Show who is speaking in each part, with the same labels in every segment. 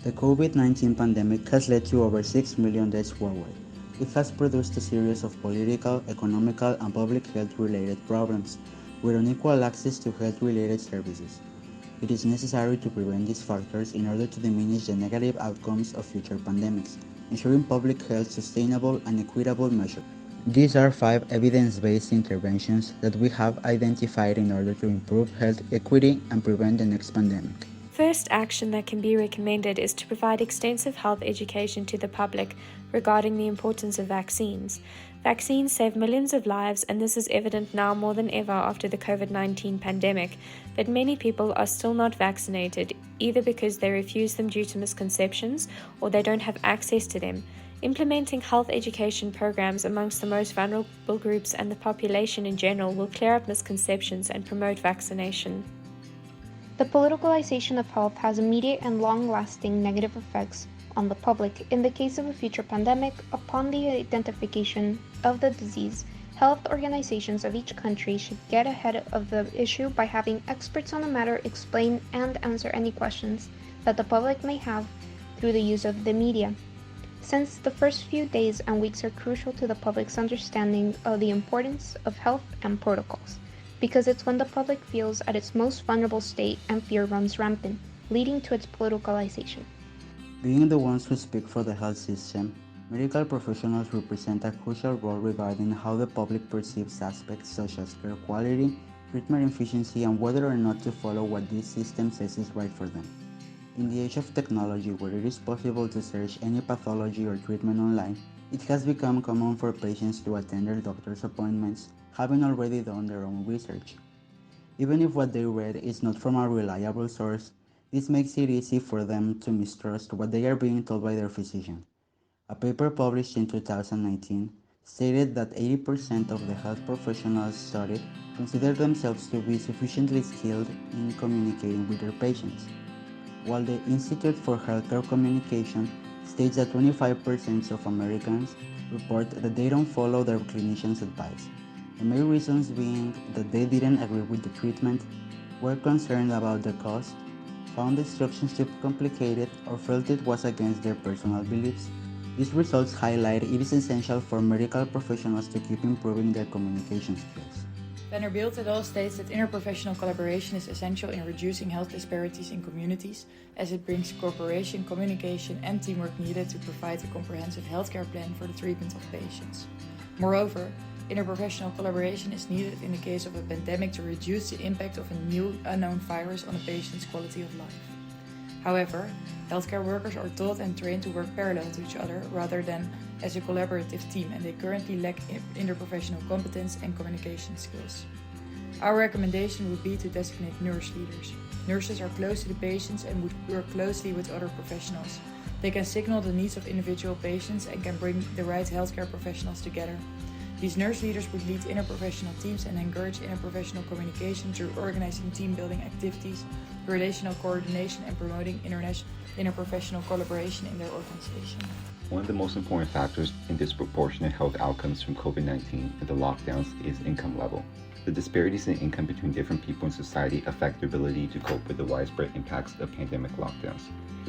Speaker 1: The COVID-19 pandemic has led to over 6 million deaths worldwide. It has produced a series of political, economical, and public health-related problems, with unequal access to health-related services. It is necessary to prevent these factors in order to diminish the negative outcomes of future pandemics, ensuring public health sustainable and equitable measures. These are 5 evidence-based interventions that we have identified in order to improve health equity and prevent the next pandemic.
Speaker 2: First action that can be recommended is to provide extensive health education to the public regarding the importance of vaccines. Vaccines save millions of lives, and this is evident now more than ever after the COVID-19 pandemic, but many people are still not vaccinated, either because they refuse them due to misconceptions or they don't have access to them. Implementing health education programs amongst the most vulnerable groups and the population in general will clear up misconceptions and promote vaccination.
Speaker 3: The politicalization of health has immediate and long-lasting negative effects on the public. In the case of a future pandemic, upon the identification of the disease, health organizations of each country should get ahead of the issue by having experts on the matter explain and answer any questions that the public may have through the use of the media. Since the first few days and weeks are crucial to the public's understanding of the importance of health and protocols, because it's when the public feels at its most vulnerable state and fear runs rampant, leading to its politicalization.
Speaker 1: Being the ones who speak for the health system, medical professionals represent a crucial role regarding how the public perceives aspects such as care quality, treatment efficiency, and whether or not to follow what this system says is right for them. In the age of technology, where it is possible to search any pathology or treatment online, it has become common for patients to attend their doctor's appointments having already done their own research. Even if what they read is not from a reliable source, this makes it easy for them to mistrust what they are being told by their physician. A paper published in 2019 stated that 80% of the health professionals studied consider themselves to be sufficiently skilled in communicating with their patients, while the Institute for Healthcare Communication states that 25% of Americans report that they don't follow their clinician's advice. The main reasons being that they didn't agree with the treatment, were concerned about the cost, found the instructions too complicated, or felt it was against their personal beliefs. These results highlight it is essential for medical professionals to keep improving their communication skills.
Speaker 4: Vanderbilt et al. States that interprofessional collaboration is essential in reducing health disparities in communities, as it brings cooperation, communication, and teamwork needed to provide a comprehensive healthcare plan for the treatment of patients. Moreover, interprofessional collaboration is needed in the case of a pandemic to reduce the impact of a new unknown virus on a patient's quality of life. However, healthcare workers are taught and trained to work parallel to each other rather than as a collaborative team, and they currently lack interprofessional competence and communication skills. Our recommendation would be to designate nurse leaders. Nurses are close to the patients and would work closely with other professionals. They can signal the needs of individual patients and can bring the right healthcare professionals together. These nurse leaders would lead interprofessional teams and encourage interprofessional communication through organizing team-building activities, relational coordination, and promoting interprofessional collaboration in their organization.
Speaker 5: One of the most important factors in disproportionate health outcomes from COVID-19 and the lockdowns is income level. The disparities in income between different people in society affect their ability to cope with the widespread impacts of pandemic lockdowns.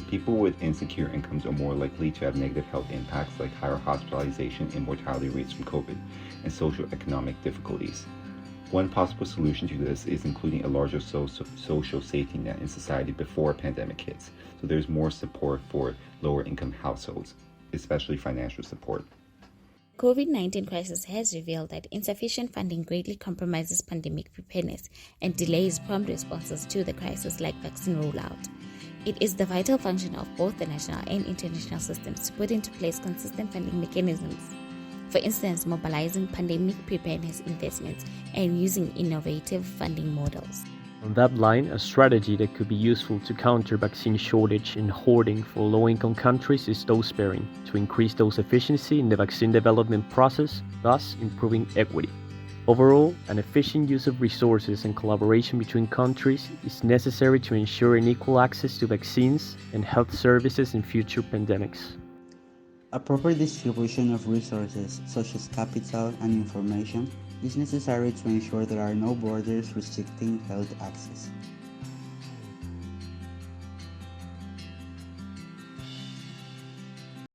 Speaker 5: People with insecure incomes are more likely to have negative health impacts like higher hospitalization and mortality rates from COVID and socioeconomic difficulties. One possible solution to this is including a larger social safety net in society before a pandemic hits, so there's more support for lower income households, especially financial support.
Speaker 6: The COVID-19 crisis has revealed that insufficient funding greatly compromises pandemic preparedness and delays prompt responses to the crisis like vaccine rollout. It is the vital function of both the national and international systems to put into place consistent funding mechanisms. For instance, mobilizing pandemic preparedness investments and using innovative funding models.
Speaker 7: On that line, a strategy that could be useful to counter vaccine shortage and hoarding for low-income countries is dose sparing, to increase dose efficiency in the vaccine development process, thus improving equity. Overall, an efficient use of resources and collaboration between countries is necessary to ensure an equal access to vaccines and health services in future pandemics.
Speaker 1: A proper distribution of resources, such as capital and information, is necessary to ensure there are no borders restricting health access.